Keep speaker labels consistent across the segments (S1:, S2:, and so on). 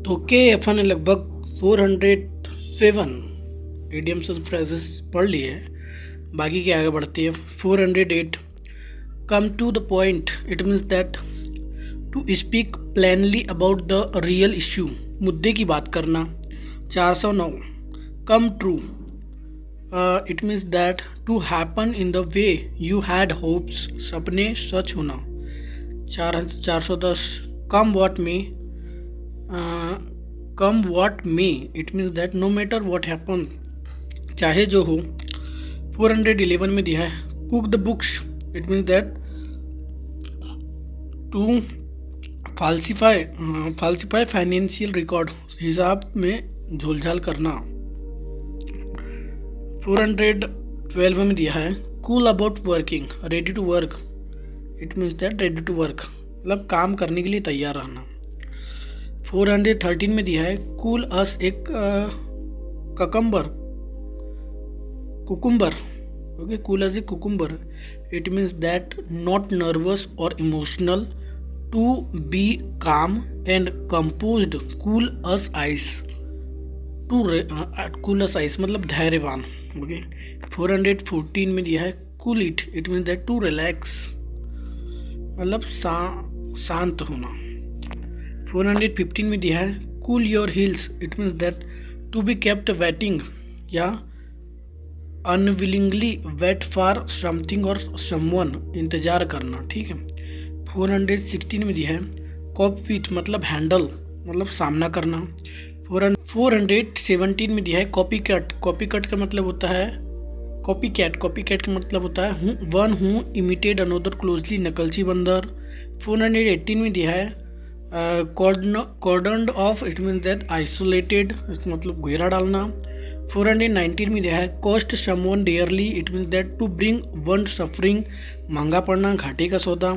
S1: तो के अपन ने लगभग 407 इडियम्स और फ्रेजेस पढ़ लिए हैं। बाकी के आगे बढ़ती है। 408 come to the point, it means that to speak plainly about the real issue, मुद्दे की बात करना। 409 come true, it means that to happen in the way you had hopes, सपने सच होना। 410 come what may, come what may, it means that no matter what happen, चाहे जो हो। 411 में दिया है cook the books, it means that to falsify financial record, हिसाब में झोलझाल करना। 412 में दिया है cool about working, ready to work, it means that ready to work मतलब काम करने के लिए तैयार रहना। 413 में दिया है कूल अस एक cucumber, okay, cool as a cucumber, it means that not nervous और emotional, to be calm and composed, cool as ice, cool as ice मतलब धैर्यवान, ओके। 414 में दिया है cool it means that to relax मतलब शांत होना। 415 में दिया है cool your heels, it means that to be kept waiting या अनविलिंगली वेट फॉर समथिंग और समवन, इंतज़ार करना, ठीक है। 416 में दिया है कॉप विथ मतलब हैंडल मतलब सामना करना। 417 में दिया है कॉपी कैट का मतलब होता है कॉपी कैट का मतलब होता है one who imitated another closely, नकलची बंदर। 418 में दिया है cordon off, it means that isolated मतलब घेरा डालना। 419 में दिया है cost someone dearly, it means that to bring one suffering, महंगा पड़ना, घाटे का सौदा।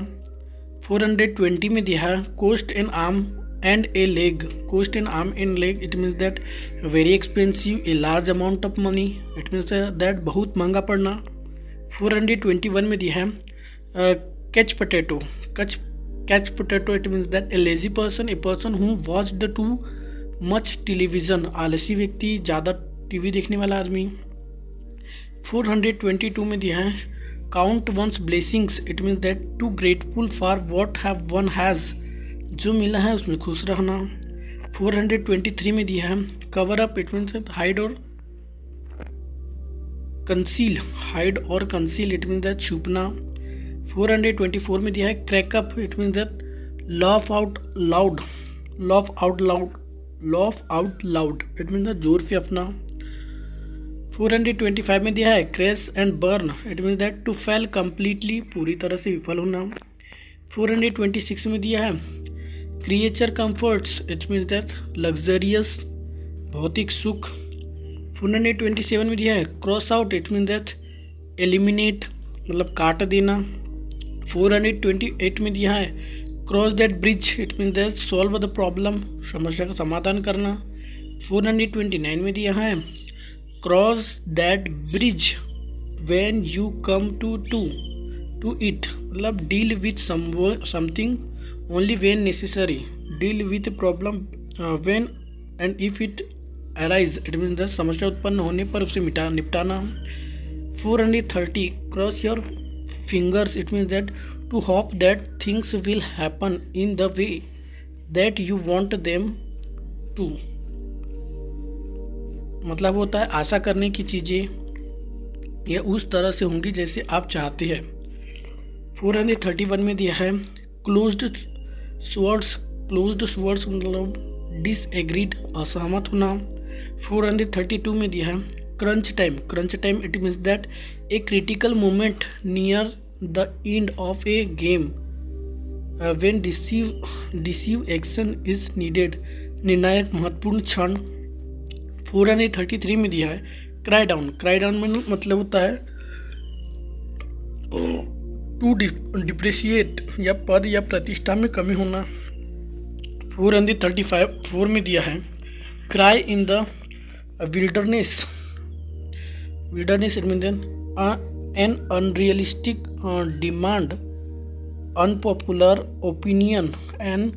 S1: 420 में दिया है cost an arm and a leg, cost an arm and leg, it means that very expensive, a large amount of money, it means that बहुत महंगा पड़ना। 421 में दिया है catch potato, it means that a lazy person, a person who watched too much television, आलसी व्यक्ति, ज़्यादा TV देखने वाला आदमी। 422 में दिया है count one's blessings, it means that to grateful for what have one has, जो मिला है उसमें खुश रहना। 423 में दिया है cover up, it means hide और कंसील, इट मीन्स दैट छुपना। 424 में दिया है crack up, it means that laugh out loud, it means that जोर से अपना। 425 में दिया है crash and burn, it means that to fail completely, पूरी तरह से विफल होना। 426 में दिया है creature comforts, it means that luxurious, भौतिक सुख। 427 में दिया है cross out, it means that eliminate मतलब काट देना। 428 में दिया है cross that bridge, it means that solve the problem, समस्या का समाधान करना। 429 में दिया है cross that bridge when you come to it मतलब deal with something only when necessary, deal with problem when and if it arise, it means that समस्या उत्पन्न होने पर उसे निपटाना। 430 cross your fingers, it means that to hope that things will happen in the way that you want them to, मतलब होता है आशा करने की चीज़ें ये उस तरह से होंगी जैसे आप चाहते हैं। 431 में दिया है क्लोज्ड स्वर्ड्स मतलब डिसएग्रीड, असहमत होना। 432 में दिया है crunch time, it means that a critical moment near the end of A game when deceive action is needed, निर्णायक महत्वपूर्ण क्षण। 433 में दिया है क्राई डाउन में मतलब होता है टू डिप्रेशिएट या पद या प्रतिष्ठा में कमी होना। 435 में दिया है cry in the wilderness, it means an unrealistic demand, unpopular opinion, and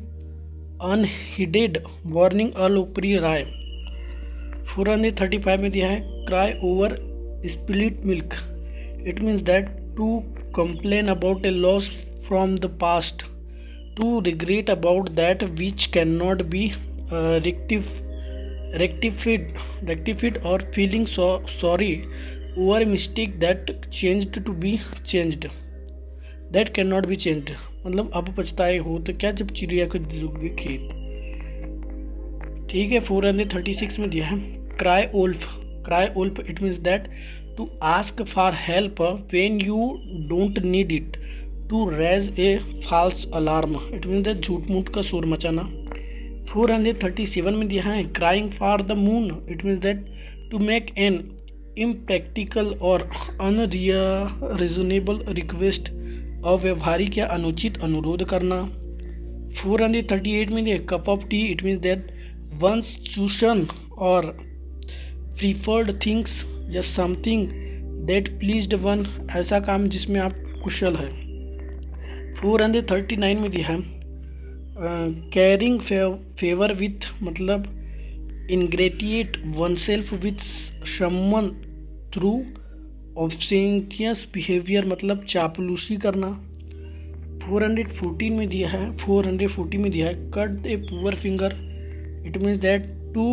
S1: unheeded warning अलोकप्रिय राय। 435 में दिया है cry over spilled milk, it means that to complain about a loss from the past, to regret about that which can not be rectified or feeling sorry over a mistake that changed to be changed, that cannot be changed। मतलब अब पछताए हो तो क्या जब चिड़िया को जोगे खेत। ठीक है। 436 में दिया है cry wolf, it means that to ask for help when you don't need it, to raise a false alarm, it means that झूठ मूठ का शोर मचाना। 437 में दिया है crying for the moon, it means that to make an impractical और unreasonable request, अव्यवहारिक या अनुचित अनुरोध करना। 438 में दिया cup of tea, it means that one's chosen और प्रीफर्ड थिंग्स या समथिंग दैट प्लीज्ड वन, ऐसा काम जिसमें आप कुशल है। 439 में दिया है कैरिंग फेवर विथ, मतलब ingratiate one self with someone through obsequious behaviour, मतलब चापलूसी करना। 440 में दिया है cut a poor finger, it means that to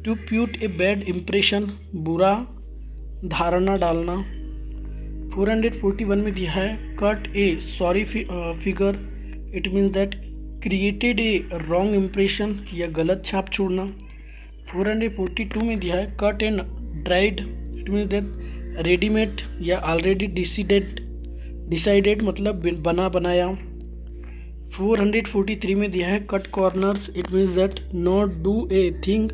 S1: put a bad impression, बुरा धारणा डालना। 441 में दिया है cut a sorry figure, it means that created a wrong impression या गलत छाप छोड़ना। 442 में दिया है cut and dried, it means that readymade या ऑलरेडी डिसाइडेड, मतलब बना बनाया। 443 में दिया है cut corners, it means that not do a thing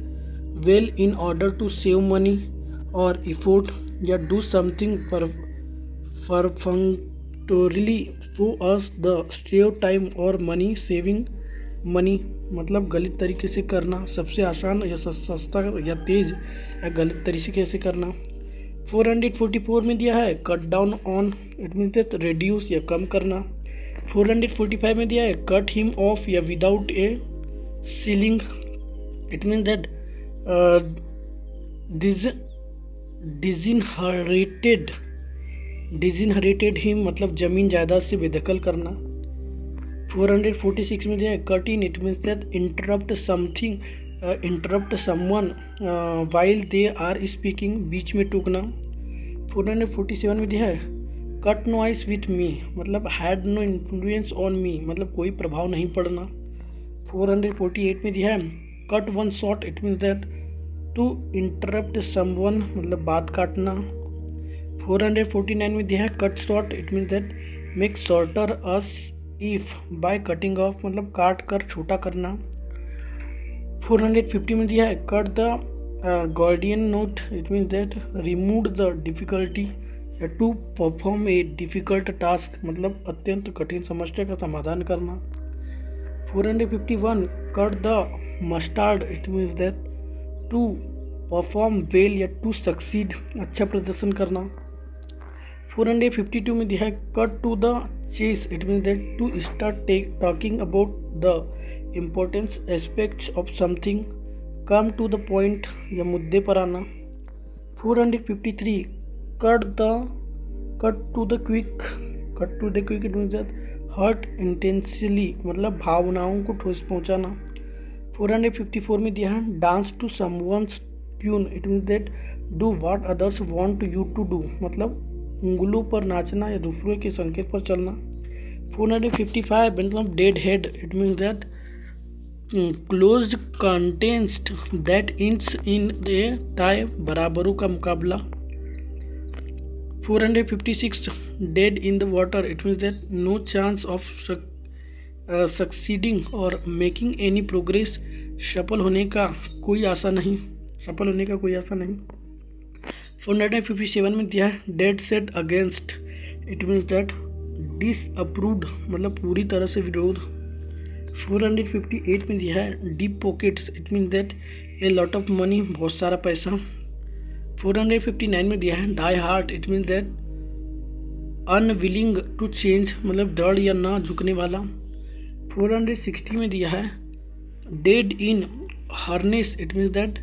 S1: well in order to save money और इफोर्ट, या do something perfunctorily so as the save time और मनी सेविंग मनी, मतलब गलत तरीके से करना, सबसे आसान या सस्ता या तेज़ या गलत तरीके से करना। 444 में दिया है cut down on, it means that reduce या कम करना। 445 में दिया है कट हिम ऑफ या without a shilling, it means that disinherited him, मतलब जमीन जायदाद से बेदखल करना। 446 में दिया है cut in, it means that interrupt someone while they are speaking, बीच में टूकना। 447 में दिया है कट नॉइस विथ मी, मतलब had no influence on me, मतलब कोई प्रभाव नहीं पड़ना। 448 में दिया है cut one shot, it means that to interrupt someone, मतलब बात काटना। 449 में दिया है cut short, it means that make shorter as if by cutting off, मतलब काट कर छोटा करना। 450 में दिया है cut the Gordian knot, it means that remove the difficulty या to perform a difficult task, मतलब अत्यंत कठिन समस्या का समाधान करना। 451 cut the mustard, it means that to perform well या टू सक्सीड, अच्छा प्रदर्शन करना। 452 में दिया है cut to the chase, it means that to start talking about the importance aspects of something, come to the point या मुद्दे पर आना। 453 cut to the quick, it means that hurt intentionally, मतलब भावनाओं को ठोस पहुंचाना। 454 में दिया है dance to someone's tune, it means that do what others want you to do, मतलब उंगलों पर नाचना या दूसरों के संकेत पर चलना। 455 मतलब dead head, it means that closed contest that ends in a tie, बराबरों का मुकाबला। 456 dead in the water, it means that no chance of succeeding और मेकिंग एनी प्रोग्रेस, सफल होने का कोई आशा नहीं। 457 में दिया है dead set against, it means that disapproved, मतलब पूरी तरह से विरोध। 458 में दिया है deep pockets, it means that a lot of money, बहुत सारा पैसा। 459 में दिया है die hard, it means that unwilling to change, मतलब दृढ़ या ना झुकने वाला। 460 में दिया है dead in harness, it means that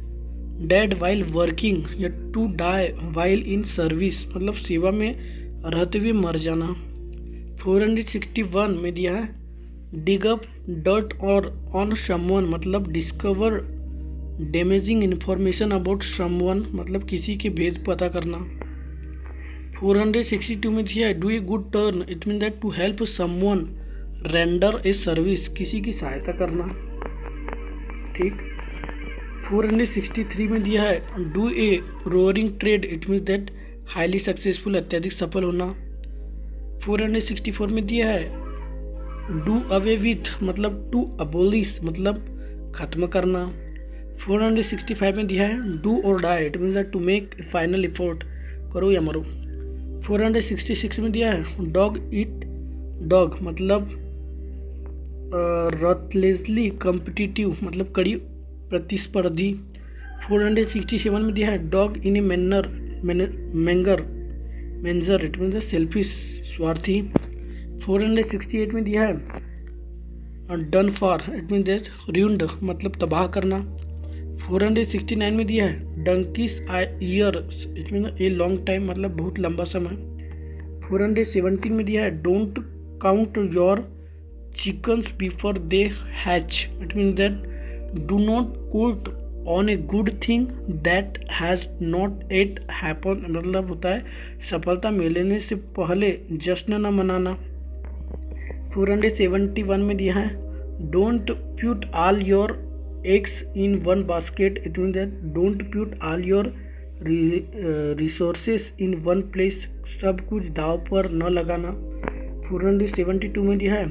S1: dead while working या to die while in service, मतलब सेवा में रहते हुए मर जाना। 461 में दिया है डिग अप डर्ट और ऑन समवन, मतलब discover damaging information about someone, मतलब किसी के भेद पता करना। 462 में दिया है do a good turn, it mean that to help someone render a service, किसी की सहायता करना। ठीक। 463 में दिया है do a roaring trade, it mean that highly successful, अत्यधिक सफल होना। 464 में दिया है डू अवे विथ, मतलब टू अबोलिश, मतलब खत्म करना। 465 में दिया है do or die, it means that to make final effort, करो या मरो। 466 में दिया है डॉग ईट डॉग, मतलब रथलेसली कम्पिटिटिव, मतलब कड़ी प्रतिस्पर्धी। 467 में दिया है dog in a manger, it means selfish, स्वार्थी। 468 में दिया है done for, it means that ruined, मतलब तबाह करना। 469 में दिया है donkey's years, it means a long time, मतलब बहुत लंबा समय। 417 में दिया है don't count your chickens before they hatch, it means that do not count on a good thing that has not yet happen, मतलब होता है सफलता मिलने से पहले जश्न न मनाना। 471 में दिया है don't put all your eggs in one basket, it mean that don't put all your resources in one place, सब कुछ दाव पर न लगाना। 472 में दिया है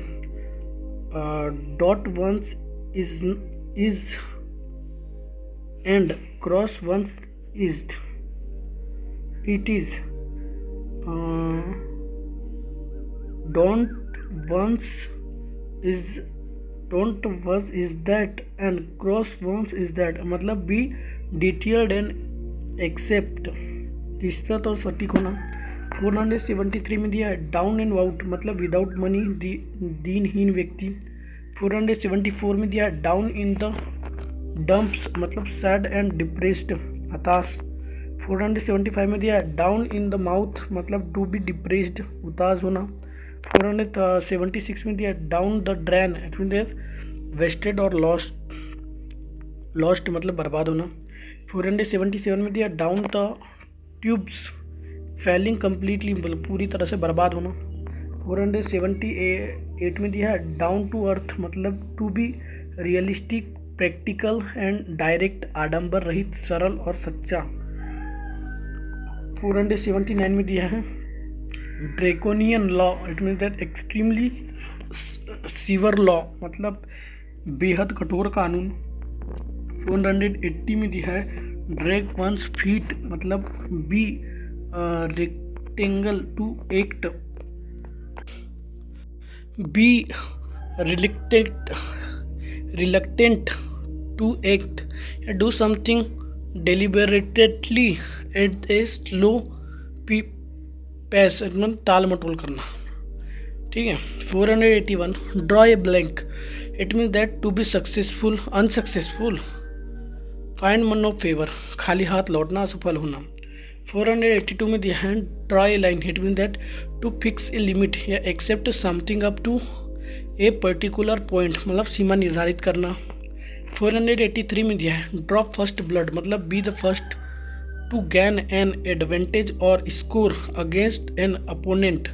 S1: dot one's i's and cross one's i's it is, don't once was is that and cross once is that, मतलब be detailed and accept, किस्सत और सटीक होना। 473 में दिया है डाउन एंड आउट, मतलब विदाउट मनी, दीनहीन व्यक्ति। 474 में दिया है डाउन इन द डंप्स, मतलब सैड एंड डिप्रेस्ड, हताश। 475 में दिया है डाउन इन द माउथ, मतलब टू बी डिप्रेस्ड, उदास होना। 476 में दिया down the drain, it mean wasted और लॉस्ट, मतलब बर्बाद होना। 477 में दिया down the tubes, failing completely, मतलब पूरी तरह से बर्बाद होना। 478 में दिया है डाउन टू अर्थ, मतलब to be realistic, practical and direct, आडंबर रहित, सरल और सच्चा। 479 में दिया है draconian law, it means that extremely severe law, मतलब बेहद कठोर कानून। 480 में दिया है ड्रैग वंस फीट, मतलब be reluctant to act, be reluctant to act, do something deliberately at a slow pace, मतलब टाल मटोल करना। ठीक है। 481 draw a blank, it means that to be successful unsuccessful, find none of favour, खाली हाथ लौटना, असफल होना। 482 में दिया है draw a line, it means that to fix a limit या accept something up to a particular point, मतलब सीमा निर्धारित करना। 483 में दिया है ड्रॉप फर्स्ट ब्लड, मतलब be the first to gain an advantage और स्कोर अगेंस्ट एन अपोनेंट,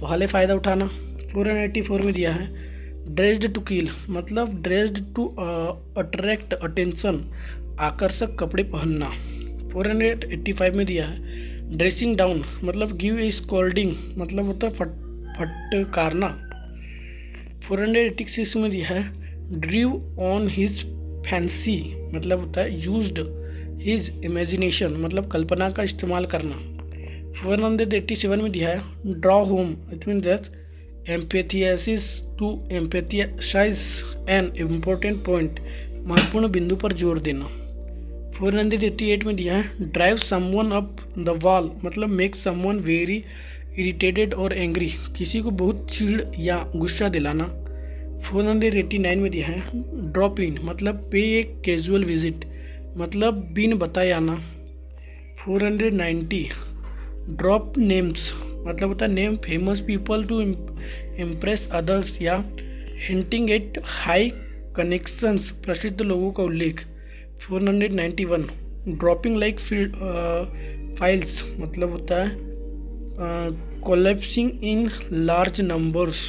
S1: पहले फ़ायदा उठाना। 484 में दिया है ड्रेस्ड टू किल, मतलब ड्रेस्ड टू अट्रैक्ट अटेंशन, आकर्षक कपड़े पहनना। 485 में दिया है ड्रेसिंग डाउन, मतलब गिव ए स्कोल्डिंग, मतलब होता है फटकारना। 486 में दिया है ड्रीव ऑन हिज फैंसी, मतलब होता है यूज्ड हिज इमेजिनेशन, मतलब कल्पना का इस्तेमाल करना। 487 में दिया है draw home, it means that emphasis to emphasise an important point, महत्वपूर्ण बिंदु पर जोर देना। 488 में दिया है drive someone up the wall, मतलब मेक समवन वेरी इरिटेटेड और एंग्री, किसी को बहुत चिढ़ या गुस्सा दिलाना। 489 में दिया है ड्रॉप इन मतलब पे ए कैजुअल विजिट मतलब बिन बताए आना। 490 ड्रॉप नेम्स मतलब होता है name famous people to impress others या हिंटिंग एट हाई कनेक्शंस प्रसिद्ध लोगों का उल्लेख। 491 ड्रॉपिंग लाइक फाइल्स मतलब होता है कोलेप्सिंग इन लार्ज नंबर्स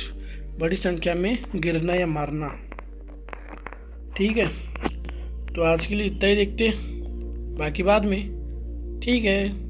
S1: बड़ी संख्या में गिरना या मारना। ठीक है, तो आज के लिए इतना ही, देखते बाकी बाद में। ठीक है।